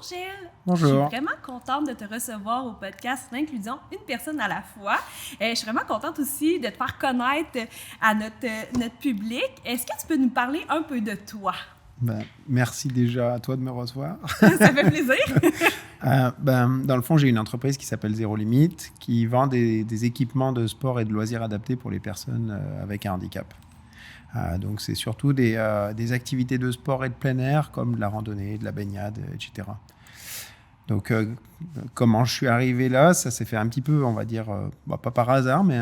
Gilles. Bonjour. Je suis vraiment contente de te recevoir au podcast L'inclusion, une personne à la fois. Je suis vraiment contente aussi de te faire connaître à notre public. Est-ce que tu peux nous parler un peu de toi? Merci déjà à toi de me recevoir. Ça fait plaisir. Dans le fond, j'ai une entreprise qui s'appelle Zéro Limite, qui vend des équipements de sport et de loisirs adaptés pour les personnes avec un handicap. Donc, c'est surtout des activités de sport et de plein air, comme de la randonnée, de la baignade, etc. Donc, comment je suis arrivé là, ça s'est fait un petit peu, on va dire, pas par hasard, mais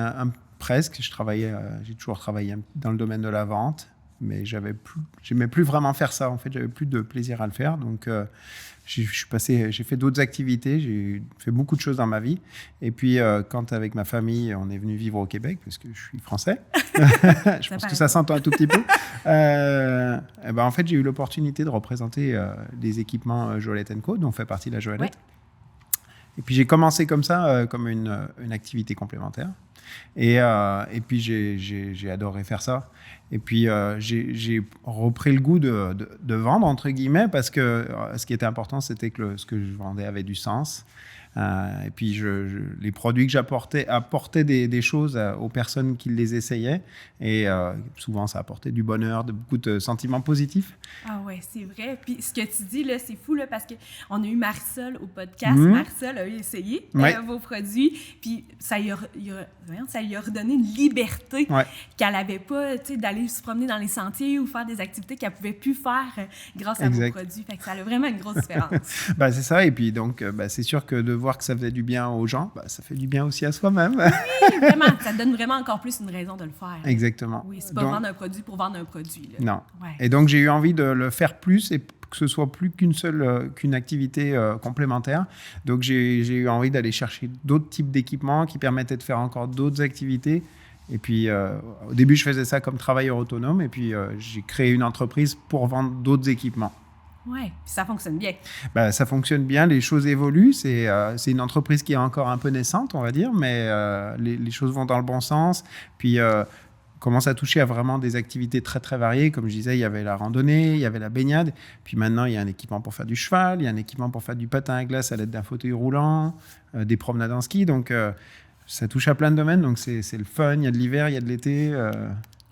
presque. J'ai toujours travaillé dans le domaine de la vente, mais j'aimais plus vraiment faire ça. En fait, j'avais plus de plaisir à le faire. Donc, j'ai fait d'autres activités, j'ai fait beaucoup de choses dans ma vie. Et puis, quand avec ma famille, on est venu vivre au Québec, parce que je suis français, je pense que ça s'entend un tout petit peu. En fait, j'ai eu l'opportunité de représenter les équipements Joëlette & Co, dont fait partie la Joëlette. Ouais. Et puis, j'ai commencé comme ça, comme une activité complémentaire. Et puis, j'ai adoré faire ça. Et puis, j'ai repris le goût de vendre, entre guillemets, parce que ce qui était important, c'était que ce que je vendais avait du sens. Et puis, les produits que j'apportais apportaient des choses aux personnes qui les essayaient. Et souvent, ça apportait du bonheur, beaucoup de sentiments positifs. Ah ouais, c'est vrai. Puis ce que tu dis, là, c'est fou, là, parce qu'on a eu Marisol au podcast. Marisol a essayé vos produits. Puis ça lui a redonné une liberté qu'elle n'avait pas, tu sais, d'aller se promener dans les sentiers ou faire des activités qu'elle ne pouvait plus faire grâce à vos produits. Fait que ça a vraiment une grosse différence. C'est ça. Et puis, donc, c'est sûr que de voir que ça faisait du bien aux gens, ça fait du bien aussi à soi-même. Oui, vraiment. Ça donne vraiment encore plus une raison de le faire. Exactement. Oui, c'est pas vendre un produit pour vendre un produit. Là. Non. Ouais. Et donc, j'ai eu envie de le faire plus et que ce soit plus qu'une activité complémentaire. Donc, j'ai eu envie d'aller chercher d'autres types d'équipements qui permettaient de faire encore d'autres activités. Et puis, au début, je faisais ça comme travailleur autonome. Et puis, j'ai créé une entreprise pour vendre d'autres équipements. Oui, ça fonctionne bien. Ça fonctionne bien, les choses évoluent. C'est une entreprise qui est encore un peu naissante, on va dire, mais les choses vont dans le bon sens. Puis, commence à toucher à vraiment des activités très, très variées. Comme je disais, il y avait la randonnée, il y avait la baignade. Puis maintenant, il y a un équipement pour faire du cheval, il y a un équipement pour faire du patin à glace à l'aide d'un fauteuil roulant, des promenades en ski. Donc, ça touche à plein de domaines. Donc, c'est le fun. Il y a de l'hiver, il y a de l'été.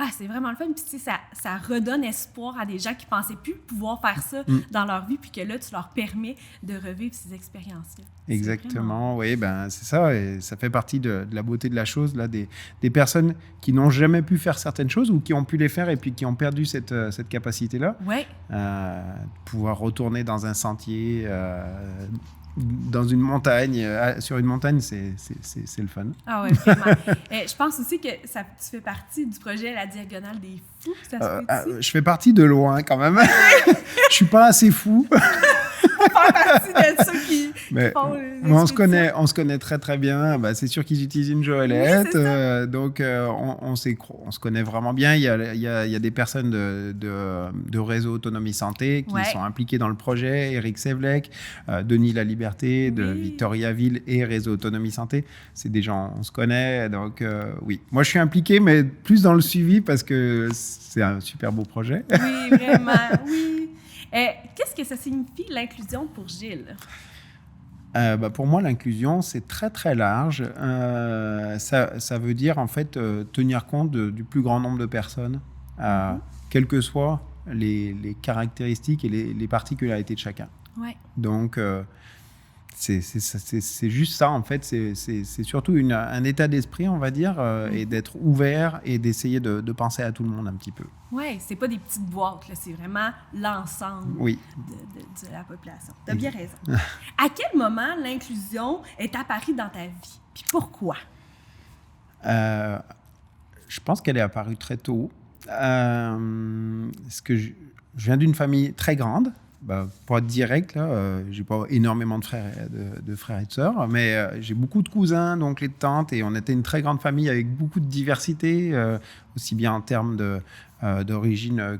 Ah, c'est vraiment le fun. Puis, tu sais, ça redonne espoir à des gens qui ne pensaient plus pouvoir faire ça dans leur vie, puis que là, tu leur permets de revivre ces expériences-là. Exactement, oui, c'est ça. Et ça fait partie de la beauté de la chose, là, des personnes qui n'ont jamais pu faire certaines choses ou qui ont pu les faire et puis qui ont perdu cette capacité-là. Oui. Pouvoir retourner dans un sentier, dans une montagne, sur une montagne, c'est le fun. Ah oui, vraiment. Je pense aussi que tu fais partie du projet La Diagonale des Fous. Ça se je fais partie de loin, quand même. Je suis pas assez fou. Faire partie de ceux qui font on se connaît très très bien. C'est sûr qu'ils utilisent une Joëlette, donc on se connaît vraiment bien. Il y a des personnes de Réseau Autonomie Santé qui sont impliquées dans le projet. Éric Sévlec, Denis Laliberté de Victoriaville et Réseau Autonomie Santé. C'est des gens, on se connaît. Donc oui, moi je suis impliqué, mais plus dans le suivi parce que c'est un super beau projet. Oui, vraiment, oui. Qu'est-ce que ça signifie l'inclusion pour Gilles? Pour moi, l'inclusion, c'est très, très large. Ça veut dire, en fait, tenir compte du plus grand nombre de personnes, quelles que soient les caractéristiques et les particularités de chacun. Ouais. Donc, c'est juste ça, en fait. C'est surtout un état d'esprit, on va dire, et d'être ouvert et d'essayer de penser à tout le monde un petit peu. Oui, c'est pas des petites boîtes, là, c'est vraiment l'ensemble de la population. Tu as bien raison. À quel moment l'inclusion est apparue dans ta vie? Puis pourquoi? Je pense qu'elle est apparue très tôt. Parce que je viens d'une famille très grande. Pour être direct, là, j'ai pas énormément de frères et de sœurs, mais j'ai beaucoup de cousins, d'oncles et de tantes, et on était une très grande famille avec beaucoup de diversité, aussi bien en termes d'origine,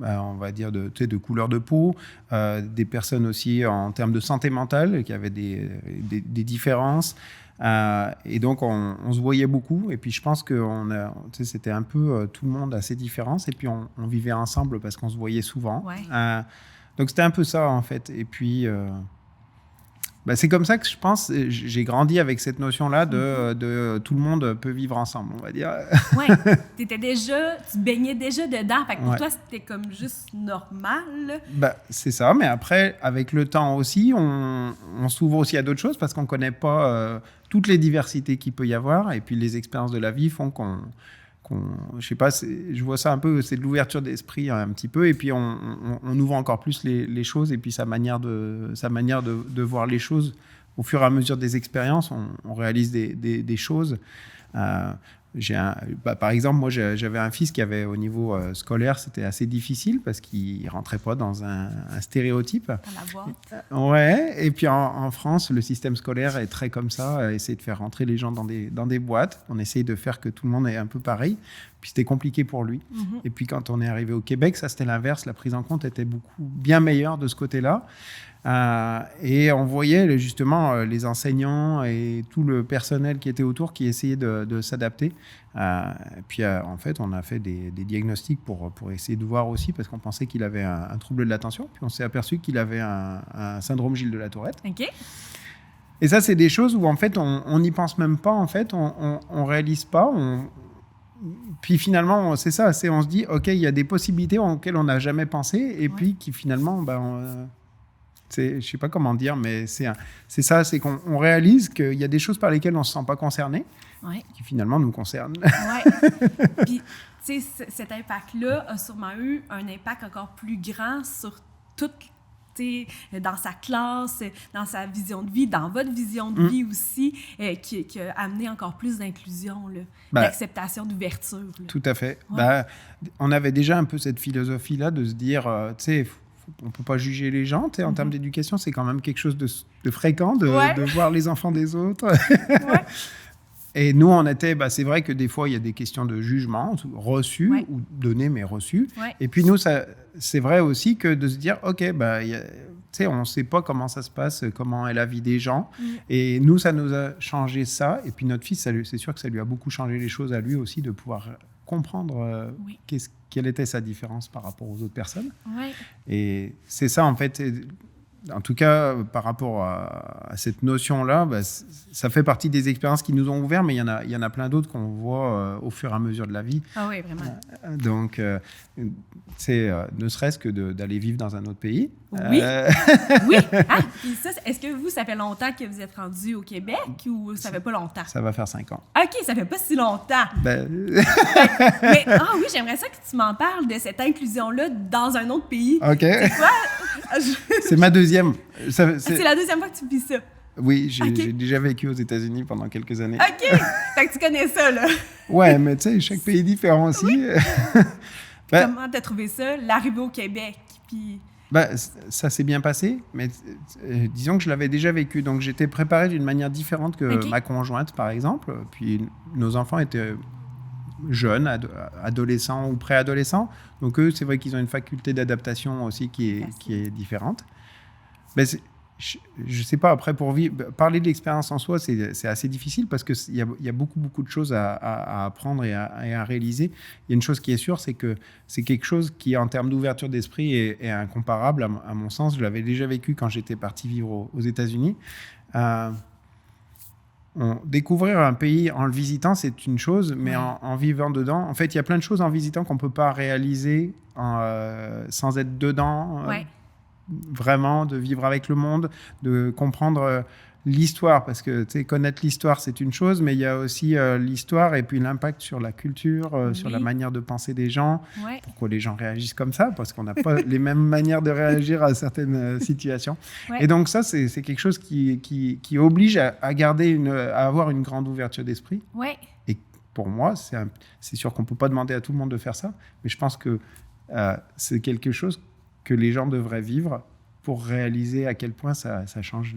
on va dire, de couleur de peau, des personnes aussi en termes de santé mentale, qui avaient des différences. Et donc, on se voyait beaucoup. Et puis, je pense que c'était un peu tout le monde a ses différences. Et puis, on vivait ensemble parce qu'on se voyait souvent. Ouais. Donc, c'était un peu ça, en fait. Et puis, c'est comme ça que je pense, j'ai grandi avec cette notion-là de tout le monde peut vivre ensemble, on va dire. Oui, tu baignais déjà dedans, fait que pour toi, c'était comme juste normal. C'est ça, mais après, avec le temps aussi, on s'ouvre aussi à d'autres choses parce qu'on ne connaît pas toutes les diversités qu'il peut y avoir, et puis les expériences de la vie font qu'on je sais pas, je vois ça un peu, c'est de l'ouverture d'esprit un petit peu, et puis on ouvre encore plus les choses, et puis sa manière de voir les choses au fur et à mesure des expériences, on réalise des choses. Par exemple, moi j'avais un fils qui avait au niveau scolaire, c'était assez difficile parce qu'il rentrait pas dans un stéréotype. Dans la boîte. Ouais, et puis en France, le système scolaire est très comme ça, essayer de faire rentrer les gens dans des boîtes. On essaye de faire que tout le monde est un peu pareil. Puis c'était compliqué pour lui. Mm-hmm. Et puis quand on est arrivé au Québec, ça c'était l'inverse. La prise en compte était bien meilleure de ce côté-là. Et on voyait justement les enseignants et tout le personnel qui était autour qui essayait de s'adapter. Puis en fait, on a fait des diagnostics pour essayer de voir aussi, parce qu'on pensait qu'il avait un trouble de l'attention. Puis on s'est aperçu qu'il avait un syndrome Gilles de la Tourette. OK. Et ça, c'est des choses où en fait, on n'y pense même pas. En fait, on réalise pas. Puis finalement, c'est ça. On se dit, OK, il y a des possibilités auxquelles on n'a jamais pensé. Et puis qui finalement... je ne sais pas comment dire, mais c'est ça, c'est qu'on réalise qu'il y a des choses par lesquelles on ne se sent pas concerné, qui finalement nous concernent. Oui. Puis, tu sais, cet impact-là a sûrement eu un impact encore plus grand sur toute, tu sais, dans sa classe, dans sa vision de vie, dans votre vision de vie aussi, qui a amené encore plus d'inclusion, d'acceptation, d'ouverture. Là. Tout à fait. Ouais. On avait déjà un peu cette philosophie-là de se dire, tu sais, on ne peut pas juger les gens. En termes d'éducation, c'est quand même quelque chose de fréquent de voir les enfants des autres. Ouais. Et nous, on était... c'est vrai que des fois, il y a des questions de jugement reçus ou donnés, mais reçus. Ouais. Et puis nous, c'est vrai aussi que de se dire, OK, on ne sait pas comment ça se passe, comment est la vie des gens. Et nous, ça nous a changé ça. Et puis notre fils, c'est sûr que ça lui a beaucoup changé les choses à lui aussi, de pouvoir comprendre quelle était sa différence par rapport aux autres personnes. Ouais. Et c'est ça, en fait, en tout cas, par rapport à cette notion-là, ça fait partie des expériences qui nous ont ouverts, mais il y en a plein d'autres qu'on voit au fur et à mesure de la vie. Ah oui, vraiment. Donc, c'est ne serait-ce que d'aller vivre dans un autre pays. Oui. Oui. Ah, puis ça, est-ce que ça fait longtemps que vous êtes rendu au Québec ou ça fait pas longtemps? Ça va faire 5 ans. OK, ça fait pas si longtemps. Mais oui, j'aimerais ça que tu m'en parles de cette inclusion-là dans un autre pays. OK. C'est quoi? C'est ma deuxième. C'est la deuxième fois que tu vis ça? Oui, j'ai déjà vécu aux États-Unis pendant quelques années. OK! Fait que tu connais ça, là. Ouais, mais tu sais, chaque pays est différent aussi. Oui. Comment t'as trouvé ça, l'arrivée au Québec? Puis... ça s'est bien passé, mais disons que je l'avais déjà vécu. Donc, j'étais préparé d'une manière différente que ma conjointe, par exemple. Puis, nos enfants étaient jeunes, adolescents ou préadolescents. Donc, eux, c'est vrai qu'ils ont une faculté d'adaptation aussi qui est différente. Mais je ne sais pas, après, parler de l'expérience en soi, c'est assez difficile parce qu'il y a beaucoup, beaucoup de choses à apprendre et à réaliser. Il y a une chose qui est sûre, c'est que c'est quelque chose qui, en termes d'ouverture d'esprit, est incomparable, à mon sens. Je l'avais déjà vécu quand j'étais parti vivre aux États-Unis. Découvrir un pays en le visitant, c'est une chose, mais en vivant dedans, en fait, il y a plein de choses en visitant qu'on ne peut pas réaliser sans être dedans. Vraiment, de vivre avec le monde, de comprendre l'histoire, parce que connaître l'histoire, c'est une chose, mais il y a aussi l'histoire et puis l'impact sur la culture, sur la manière de penser des gens, pourquoi les gens réagissent comme ça, parce qu'on n'a pas les mêmes manières de réagir à certaines situations. Et donc ça, c'est quelque chose qui oblige à garder à avoir une grande ouverture d'esprit. Et pour moi, c'est sûr qu'on ne peut pas demander à tout le monde de faire ça, mais je pense que c'est quelque chose que les gens devraient vivre pour réaliser à quel point ça change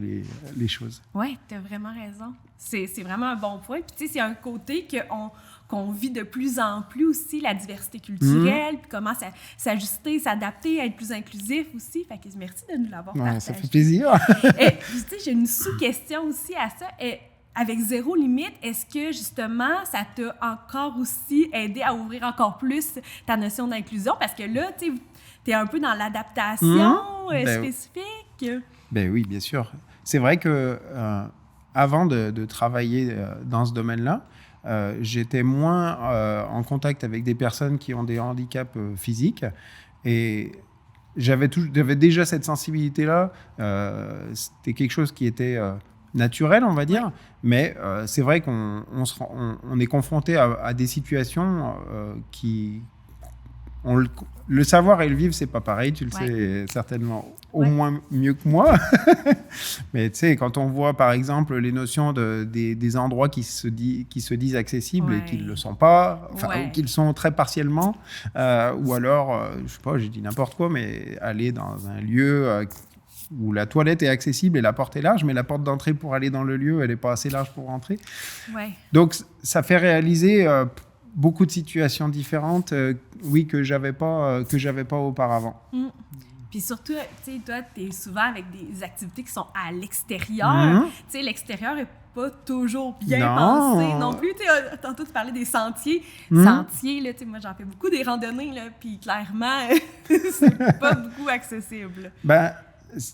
les choses. Oui, tu as vraiment raison. C'est vraiment un bon point. Puis, tu sais, c'est un côté qu'on vit de plus en plus aussi, la diversité culturelle, puis comment s'ajuster, s'adapter, être plus inclusif aussi. Fait que merci de nous l'avoir partagé. Ça fait plaisir. Et puis, tu sais, j'ai une sous-question aussi à ça. Avec Zéro Limite, est-ce que, justement, ça t'a encore aussi aidé à ouvrir encore plus ta notion d'inclusion? Parce que là, tu es un peu dans l'adaptation spécifique. Ben oui, bien sûr. c'est vrai que avant de travailler dans ce domaine-là, j'étais moins en contact avec des personnes qui ont des handicaps physiques et j'avais déjà cette sensibilité-là. C'était quelque chose qui était naturel, on va dire, mais c'est vrai qu'on est confronté à des situations qui... Le savoir et le vivre, c'est pas pareil, tu le sais certainement au moins mieux que moi. Mais tu sais, quand on voit par exemple les notions des endroits qui se disent accessibles et qui ne le sont pas, ou qui le sont très partiellement, ou alors, je sais pas, j'ai dit n'importe quoi, mais aller dans un lieu où la toilette est accessible et la porte est large, mais la porte d'entrée pour aller dans le lieu, elle n'est pas assez large pour rentrer. Donc, ça fait réaliser... beaucoup de situations différentes, que j'avais pas auparavant. Puis surtout, tu sais, toi, tu es souvent avec des activités qui sont à l'extérieur. Tu sais, l'extérieur n'est pas toujours bien pensé non plus. Tantôt, tu parlais des sentiers. Sentiers, là, tu sais, moi, j'en fais beaucoup des randonnées, là, puis clairement, c'est pas beaucoup accessible.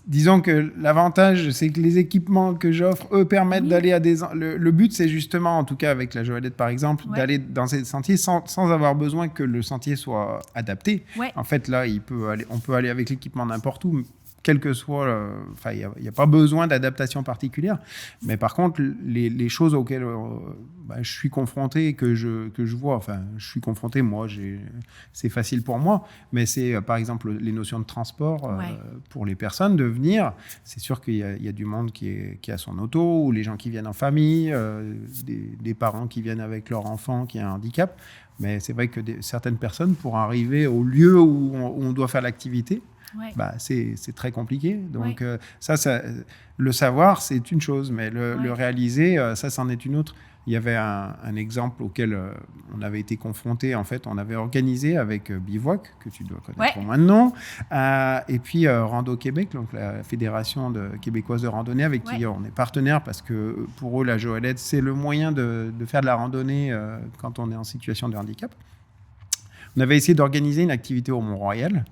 Disons que l'avantage, c'est que les équipements que j'offre, eux, permettent d'aller à des... Le but, c'est justement, en tout cas avec la Joëlette par exemple, d'aller dans ces sentiers sans avoir besoin que le sentier soit adapté. En fait, là, on peut aller avec l'équipement n'importe où, quel que soit... il n'y a pas besoin d'adaptation particulière. Mais par contre, les choses auxquelles je suis confronté, que je vois, je suis confronté, moi, c'est facile pour moi, mais c'est par exemple les notions de transport pour les personnes, de venir. C'est sûr qu'il y a du monde qui a son auto, ou les gens qui viennent en famille, des parents qui viennent avec leur enfant qui a un handicap. Mais c'est vrai que certaines personnes, pour arriver au lieu où on doit faire l'activité, c'est très compliqué. Donc ça, le savoir, c'est une chose, mais le réaliser, ça, c'en est une autre. Il y avait un exemple auquel on avait été confronté. En fait, on avait organisé avec Bivouac, que tu dois connaître au moins de nom, et puis Rando Québec, donc la Fédération québécoise de randonnée, avec qui on est partenaire, parce que pour eux, la Joëlette, c'est le moyen de faire de la randonnée quand on est en situation de handicap. On avait essayé d'organiser une activité au Mont-Royal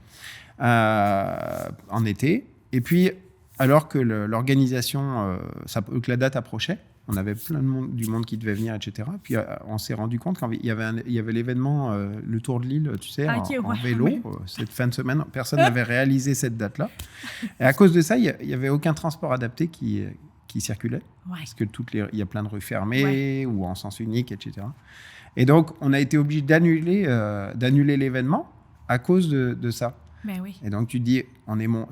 en été, et puis alors que l'organisation, que la date approchait, on avait plein du monde qui devait venir, etc. Puis on s'est rendu compte qu'il y avait l'événement, le Tour de l'île, tu sais, en vélo, cette fin de semaine. Personne n'avait réalisé cette date-là. Et à cause de ça, il n'y avait aucun transport adapté qui circulait, parce que il y a plein de rues fermées ou en sens unique, etc. Et donc, on a été obligé d'annuler l'événement à cause de ça. Et donc, tu te dis,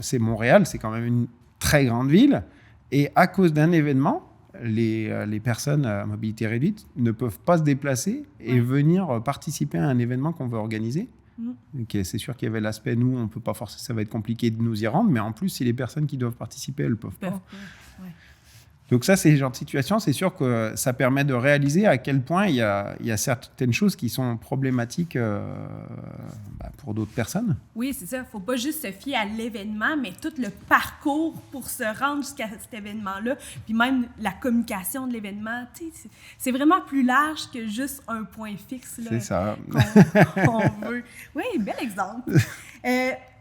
c'est Montréal, c'est quand même une très grande ville, et à cause d'un événement, les personnes à mobilité réduite ne peuvent pas se déplacer et venir participer à un événement qu'on veut organiser. Okay, c'est sûr qu'il y avait l'aspect, nous, on peut pas forcément, ça va être compliqué de nous y rendre, mais en plus, si les personnes qui doivent participer, elles ne peuvent pas. Donc ça, c'est le genre de situation, c'est sûr que ça permet de réaliser à quel point il y a certaines choses qui sont problématiques pour d'autres personnes. Oui, c'est ça. Il ne faut pas juste se fier à l'événement, mais tout le parcours pour se rendre jusqu'à cet événement-là, puis même la communication de l'événement, c'est vraiment plus large que juste un point fixe. Là, c'est ça. qu'on veut. Oui, bel exemple.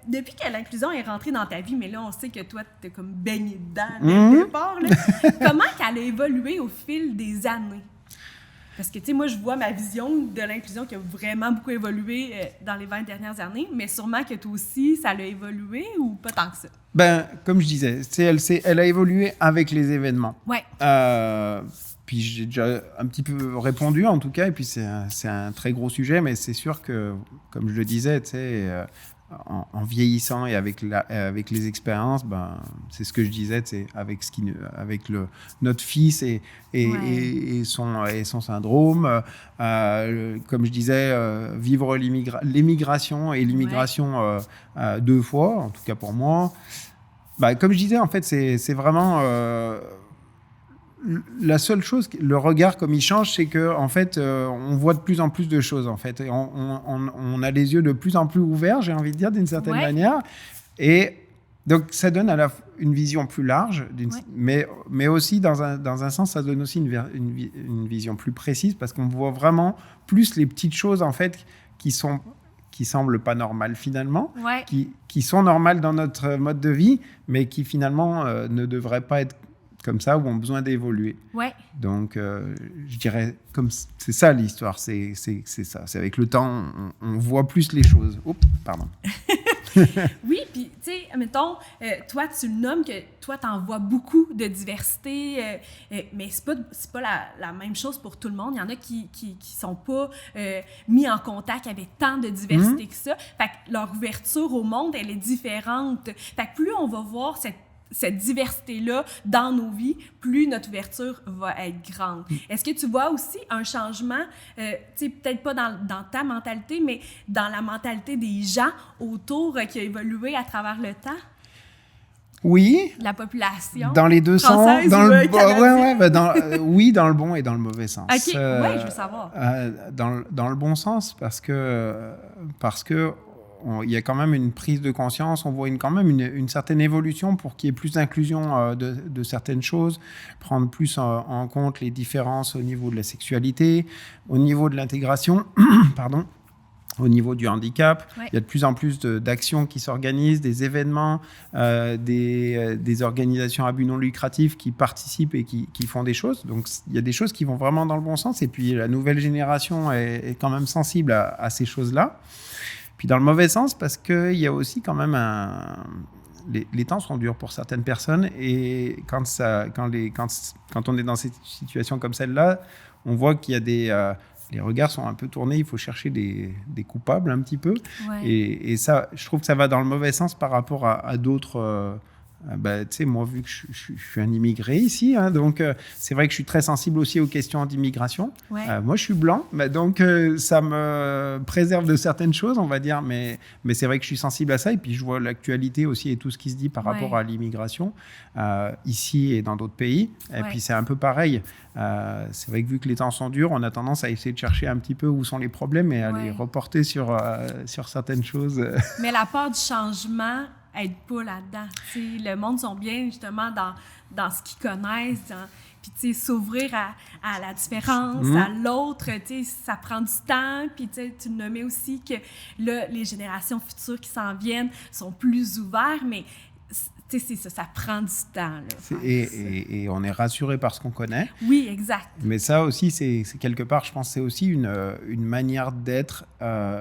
Depuis que l'inclusion est rentrée dans ta vie, mais là, on sait que toi, tu es comme baigné dedans dès le départ, là. Comment qu'elle a évolué au fil des années? Parce que, tu sais, moi, je vois ma vision de l'inclusion qui a vraiment beaucoup évolué dans les 20 dernières années, mais sûrement que toi aussi, ça l'a évolué ou pas tant que ça? Comme je disais, elle a évolué avec les événements. Puis j'ai déjà un petit peu répondu, en tout cas, et puis c'est un très gros sujet, mais c'est sûr que, comme je le disais, tu sais... En vieillissant et avec les expériences, c'est ce que je disais, avec notre fils et son syndrome, comme je disais, vivre l'émigration et l'immigration 2 fois, en tout cas pour moi. Comme je disais, en fait, c'est vraiment la seule chose, le regard comme il change, c'est que en fait, on voit de plus en plus de choses. En fait, et on a les yeux de plus en plus ouverts, j'ai envie de dire, d'une certaine manière. Et donc, ça donne une vision plus large, mais aussi dans un sens, ça donne aussi une vision plus précise, parce qu'on voit vraiment plus les petites choses en fait qui semblent pas normales finalement, qui sont normales dans notre mode de vie, mais qui finalement ne devraient pas être comme ça ou ont besoin d'évoluer. Ouais. Donc, je dirais, c'est ça l'histoire, c'est ça. C'est avec le temps, on voit plus les choses. Oups, pardon. Oui, puis, tu sais, mettons, toi, tu le nommes que toi, t'en vois beaucoup de diversité, mais c'est pas la même chose pour tout le monde. Il y en a qui sont pas mis en contact avec tant de diversité que ça. Fait que leur ouverture au monde, elle est différente. Fait que plus on va voir cette diversité-là dans nos vies, plus notre ouverture va être grande. Est-ce que tu vois aussi un changement, tu sais, peut-être pas dans ta mentalité, mais dans la mentalité des gens autour qui a évolué à travers le temps? Oui. La population. Dans les deux sens. Oui, dans le bon et dans le mauvais sens. OK, oui, je veux savoir. Dans le bon sens, parce que il y a quand même une prise de conscience, on voit quand même une certaine évolution pour qu'il y ait plus d'inclusion de certaines choses, prendre plus en compte les différences au niveau de la sexualité, au niveau de l'intégration, pardon, au niveau du handicap. Ouais. Il y a de plus en plus d'actions qui s'organisent, des événements, des organisations à but non lucratif qui participent et qui font des choses. Donc, il y a des choses qui vont vraiment dans le bon sens. Et puis, la nouvelle génération est quand même sensible à ces choses-là. Puis dans le mauvais sens, parce qu'il y a aussi quand même les temps sont durs pour certaines personnes et quand on est dans cette situation comme celle-là, on voit qu'il y a les regards sont un peu tournés, il faut chercher des coupables un petit peu. Ouais. Et ça, je trouve que ça va dans le mauvais sens par rapport à d'autres... tu sais, moi, vu que je suis un immigré ici, hein, donc c'est vrai que je suis très sensible aussi aux questions d'immigration. Ouais. Moi, je suis blanc, donc ça me préserve de certaines choses, on va dire, mais c'est vrai que je suis sensible à ça. Et puis, je vois l'actualité aussi et tout ce qui se dit par rapport à l'immigration ici et dans d'autres pays. Et puis, c'est un peu pareil. C'est vrai que vu que les temps sont durs, on a tendance à essayer de chercher un petit peu où sont les problèmes et à les reporter sur certaines choses. Mais la peur du changement aide pas là-dedans. T'sais, le monde sont bien justement dans ce qu'ils connaissent, puis s'ouvrir à la différence, à l'autre, ça prend du temps. Puis tu nommais aussi que là, les générations futures qui s'en viennent sont plus ouvertes, mais c'est ça prend du temps. Là, et on est rassuré par ce qu'on connaît. Oui, exact. Mais ça aussi, c'est quelque part, je pense, c'est aussi une manière d'être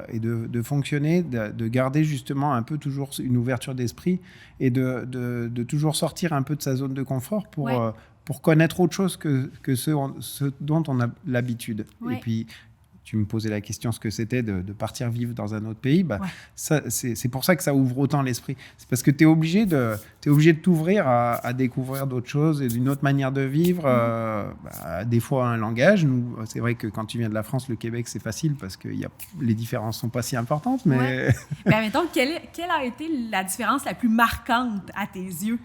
et de fonctionner, de garder justement un peu toujours une ouverture d'esprit et de toujours sortir un peu de sa zone de confort pour connaître autre chose que ce dont on a l'habitude. Ouais. Et puis, tu me posais la question ce que c'était de partir vivre dans un autre pays. Ça, c'est pour ça que ça ouvre autant l'esprit. C'est parce que tu es obligé de t'ouvrir à découvrir d'autres choses et d'une autre manière de vivre. Des fois, un langage. Nous, c'est vrai que quand tu viens de la France, le Québec, c'est facile parce que les différences ne sont pas si importantes. Mais mettons, quelle a été la différence la plus marquante à tes yeux?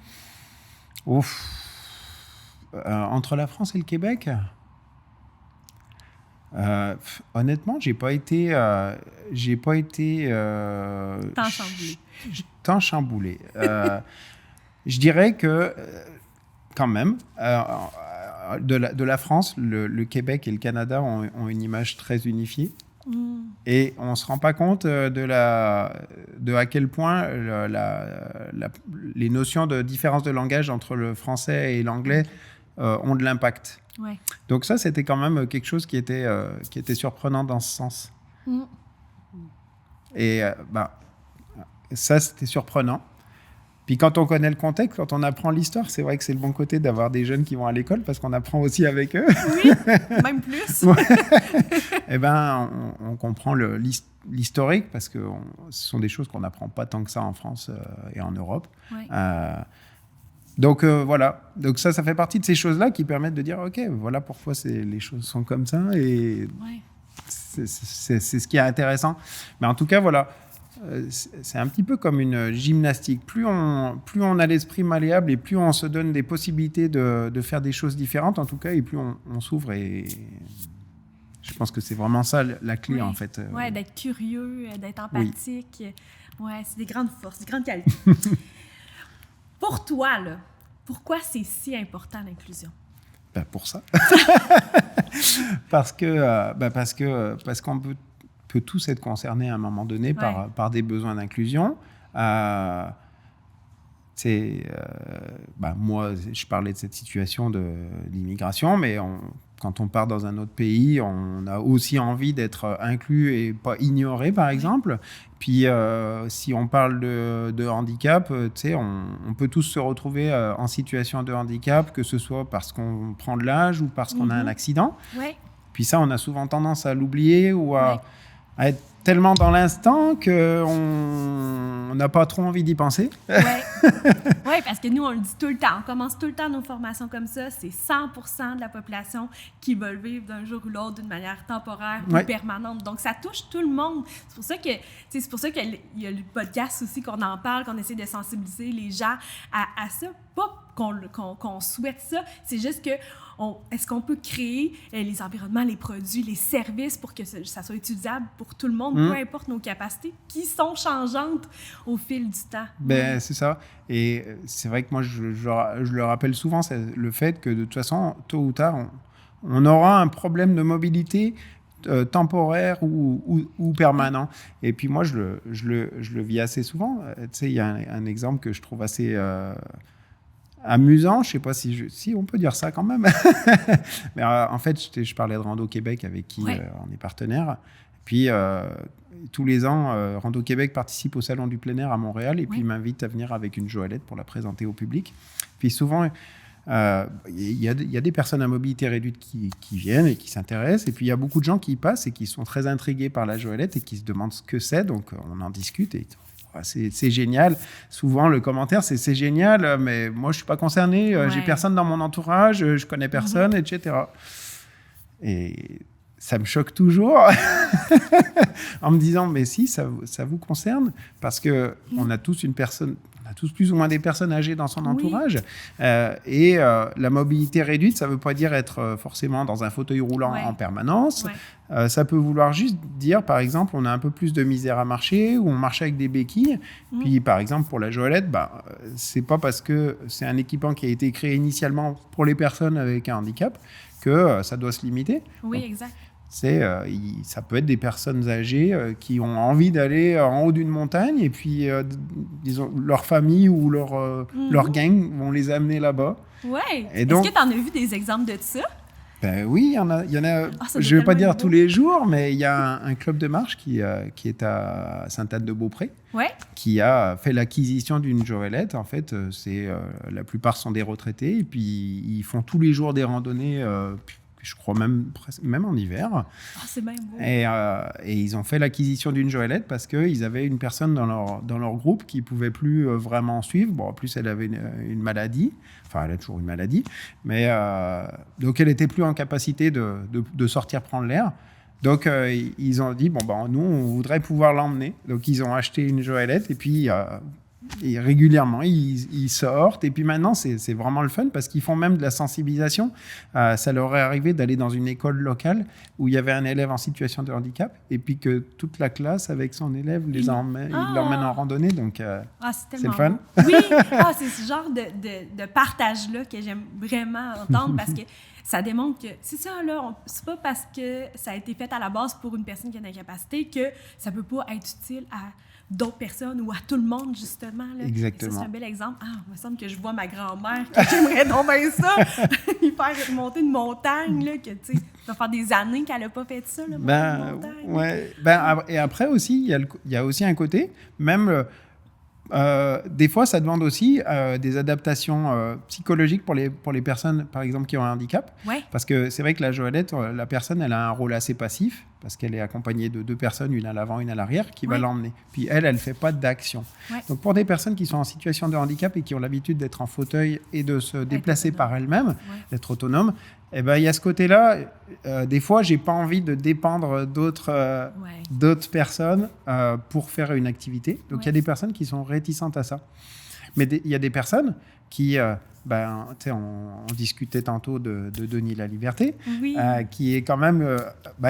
Entre la France et le Québec? Honnêtement, j'ai pas été tant chamboulé. Je dirais que quand même de la France, le Québec et le Canada ont une image très unifiée. Et on se rend pas compte de à quel point les notions de différence de langage entre le français et l'anglais ont de l'impact. Ouais. Donc ça, c'était quand même quelque chose qui était surprenant dans ce sens. Et ça, c'était surprenant. Puis quand on connaît le contexte, quand on apprend l'histoire, c'est vrai que c'est le bon côté d'avoir des jeunes qui vont à l'école parce qu'on apprend aussi avec eux. Oui, même plus. Et on comprend l'historique parce que ce sont des choses qu'on n'apprend pas tant que ça en France et en Europe. Ouais. Donc voilà, donc ça fait partie de ces choses-là qui permettent de dire ok, voilà pourquoi les choses sont comme ça et c'est ce qui est intéressant. Mais en tout cas voilà, c'est un petit peu comme une gymnastique. Plus on a l'esprit malléable et plus on se donne des possibilités de faire des choses différentes en tout cas et plus on s'ouvre et je pense que c'est vraiment ça la clé en fait. Ouais, d'être curieux, d'être empathique. Oui. Ouais, c'est des grandes forces, des grandes qualités. Pour toi, là, pourquoi c'est si important l'inclusion? Pour ça. parce qu'on peut tous être concernés à un moment donné par des besoins d'inclusion. moi, je parlais de cette situation de l'immigration, mais quand on part dans un autre pays, on a aussi envie d'être inclus et pas ignoré, par exemple. Puis, si on parle de handicap, on peut tous se retrouver en situation de handicap, que ce soit parce qu'on prend de l'âge ou parce qu'on a un accident. Ouais. Puis ça, on a souvent tendance à l'oublier ou à être tellement dans l'instant qu'on n'a pas trop envie d'y penser. Oui, parce que nous, on le dit tout le temps. On commence tout le temps nos formations comme ça. C'est 100% de la population qui va le vivre d'un jour ou l'autre d'une manière temporaire ou permanente. Donc, ça touche tout le monde. C'est pour ça qu'il y a le podcast aussi qu'on en parle, qu'on essaie de sensibiliser les gens à ça. Pas qu'on souhaite ça, c'est juste que est-ce qu'on peut créer les environnements, les produits, les services pour que ça soit utilisable pour tout le monde, peu importe nos capacités, qui sont changeantes au fil du temps. C'est ça. Et c'est vrai que moi, je le rappelle souvent, c'est le fait que de toute façon, tôt ou tard, on aura un problème de mobilité temporaire ou permanent. Et puis moi, je le vis assez souvent. Il y a un exemple que je trouve assez... amusant, je ne sais pas si on peut dire ça quand même. Mais en fait, je parlais de Rando Québec avec qui on est partenaire. Puis, tous les ans, Rando Québec participe au Salon du plein air à Montréal et puis m'invite à venir avec une joëlette pour la présenter au public. Puis souvent, il y a des personnes à mobilité réduite qui viennent et qui s'intéressent. Et puis, il y a beaucoup de gens qui y passent et qui sont très intrigués par la joëlette et qui se demandent ce que c'est. Donc, on en discute et c'est génial. Souvent, le commentaire, c'est génial, mais moi, je ne suis pas concerné. J'ai personne dans mon entourage, je ne connais personne, etc. Et ça me choque toujours en me disant, mais si, ça vous concerne, parce qu'on a tous plus ou moins des personnes âgées dans son entourage. Et la mobilité réduite, ça ne veut pas dire être forcément dans un fauteuil roulant en permanence. Ça peut vouloir juste dire, par exemple, on a un peu plus de misère à marcher ou on marche avec des béquilles. Puis, par exemple, pour la joëlette, c'est pas parce que c'est un équipement qui a été créé initialement pour les personnes avec un handicap que ça doit se limiter. Oui, exact. Ça peut être des personnes âgées qui ont envie d'aller en haut d'une montagne et puis, disons, leur famille ou leur gang vont les amener là-bas. Oui. Est-ce que tu en as vu des exemples de ça? Oui, il y en a. Je ne vais pas dire tous les jours, mais il y a un club de marche qui est à Sainte-Anne-de-Beaupré, qui a fait l'acquisition d'une joëlette. En fait, la plupart sont des retraités et puis ils font tous les jours des randonnées. Je crois même en hiver. C'est bien beau. Et ils ont fait l'acquisition d'une joëlette parce qu'ils avaient une personne dans leur groupe qui ne pouvait plus vraiment suivre. Bon, en plus, elle avait une maladie. Enfin, elle a toujours une maladie. Mais, donc, elle n'était plus en capacité de sortir prendre l'air. Donc, ils ont dit, nous, on voudrait pouvoir l'emmener. Donc, ils ont acheté une joëlette et puis... Et régulièrement, ils sortent. Et puis maintenant, c'est vraiment le fun parce qu'ils font même de la sensibilisation. Ça leur est arrivé d'aller dans une école locale où il y avait un élève en situation de handicap et puis que toute la classe, avec son élève, l'emmène en randonnée. Donc, c'est le fun. Oui, c'est ce genre de partage-là que j'aime vraiment entendre parce que ça démontre que c'est ça, là. C'est pas parce que ça a été fait à la base pour une personne qui a une incapacité que ça peut pas être utile à d'autres personnes ou à tout le monde, justement. Là. Exactement. Ça, c'est un bel exemple. Il me semble que je vois ma grand-mère qui aimerait donc bien ça. Il faire monter une montagne, là, que, tu sais, ça fait des années qu'elle n'a pas fait ça, là, monter une montagne. Ouais. Et après aussi, il y a aussi un côté, même... des fois, ça demande aussi des adaptations psychologiques pour les personnes, par exemple, qui ont un handicap. Parce que c'est vrai que la joëlette, la personne, elle a un rôle assez passif parce qu'elle est accompagnée de 2 personnes, une à l'avant, une à l'arrière, qui va l'emmener. Puis elle ne fait pas d'action. Donc pour des personnes qui sont en situation de handicap et qui ont l'habitude d'être en fauteuil et de se déplacer par elles-mêmes, d'être autonomes, il y a ce côté-là. Des fois, je n'ai pas envie de dépendre d'autres personnes pour faire une activité. Donc il y a des personnes qui sont réticentes à ça. Mais il y a des personnes qui... on discutait tantôt de Denis Laliberté, qui est quand même...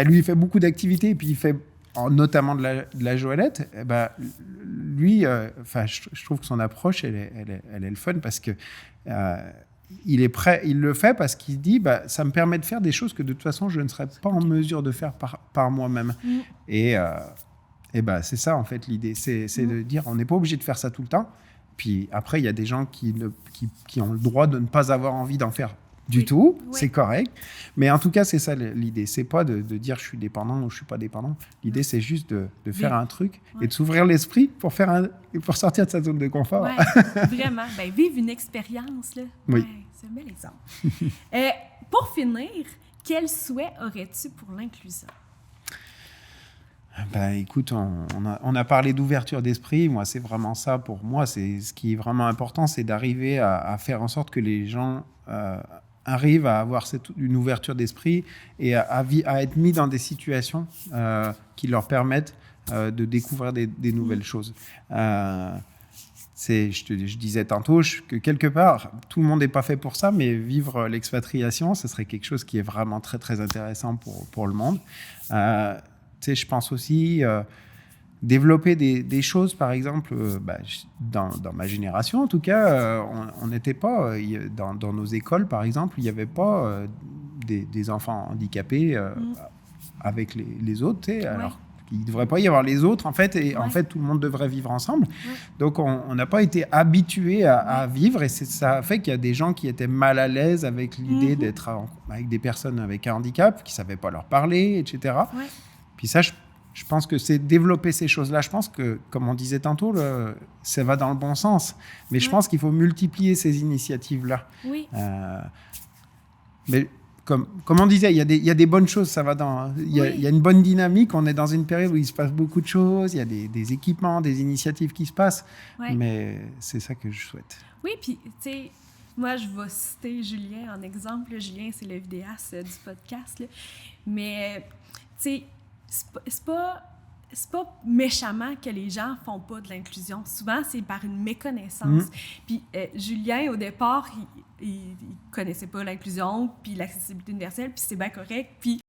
lui, il fait beaucoup d'activités, et puis il fait notamment de la joëlette. Lui, je trouve que son approche, elle est le fun, parce que il est prêt, il le fait parce qu'il dit ça me permet de faire des choses que de toute façon, je ne serais pas en mesure de faire par moi-même. Et c'est ça, en fait, l'idée. C'est de dire, on n'est pas obligé de faire ça tout le temps. Puis après, il y a des gens qui ont le droit de ne pas avoir envie d'en faire du tout, c'est correct. Mais en tout cas, c'est ça l'idée. C'est pas de dire je suis dépendant ou je suis pas dépendant. L'idée, c'est juste de faire un truc et de s'ouvrir l'esprit pour sortir de sa zone de confort. Vraiment. Vivre une expérience, là. Oui. C'est un bel exemple. Pour finir, quel souhait aurais-tu pour l'inclusion? Écoute, on a parlé d'ouverture d'esprit. Moi, c'est vraiment ça pour moi. C'est ce qui est vraiment important, c'est d'arriver à faire en sorte que les gens arrivent à avoir une ouverture d'esprit et à être mis dans des situations qui leur permettent de découvrir des nouvelles choses. Je disais tantôt que quelque part, tout le monde n'est pas fait pour ça, mais vivre l'expatriation, ce serait quelque chose qui est vraiment très, très intéressant pour le monde. Je pense aussi développer des choses, par exemple, dans ma génération, en tout cas, on n'était pas, dans nos écoles, par exemple, il n'y avait pas des enfants handicapés avec les autres, alors qu'il ne devrait pas y avoir les autres, en fait, et en fait, tout le monde devrait vivre ensemble. Donc, on n'a pas été habitués à vivre, et ça a fait qu'il y a des gens qui étaient mal à l'aise avec l'idée d'être avec des personnes avec un handicap, qui ne savaient pas leur parler, etc. Puis ça, je pense que c'est développer ces choses-là. Je pense que, comme on disait tantôt, ça va dans le bon sens. Mais je pense qu'il faut multiplier ces initiatives-là. Mais comme on disait, il y a des bonnes choses. Ça va il y a une bonne dynamique. On est dans une période où il se passe beaucoup de choses. Il y a des équipements, des initiatives qui se passent. Mais c'est ça que je souhaite. Oui, puis tu sais, moi, je vais citer Julien en exemple. Julien, c'est le vidéaste du podcast. Là. Mais tu sais, c'est pas méchamment que les gens font pas de l'inclusion. Souvent, c'est par une méconnaissance. Puis Julien, au départ, il connaissait pas l'inclusion puis l'accessibilité universelle, puis c'est bien correct. Puis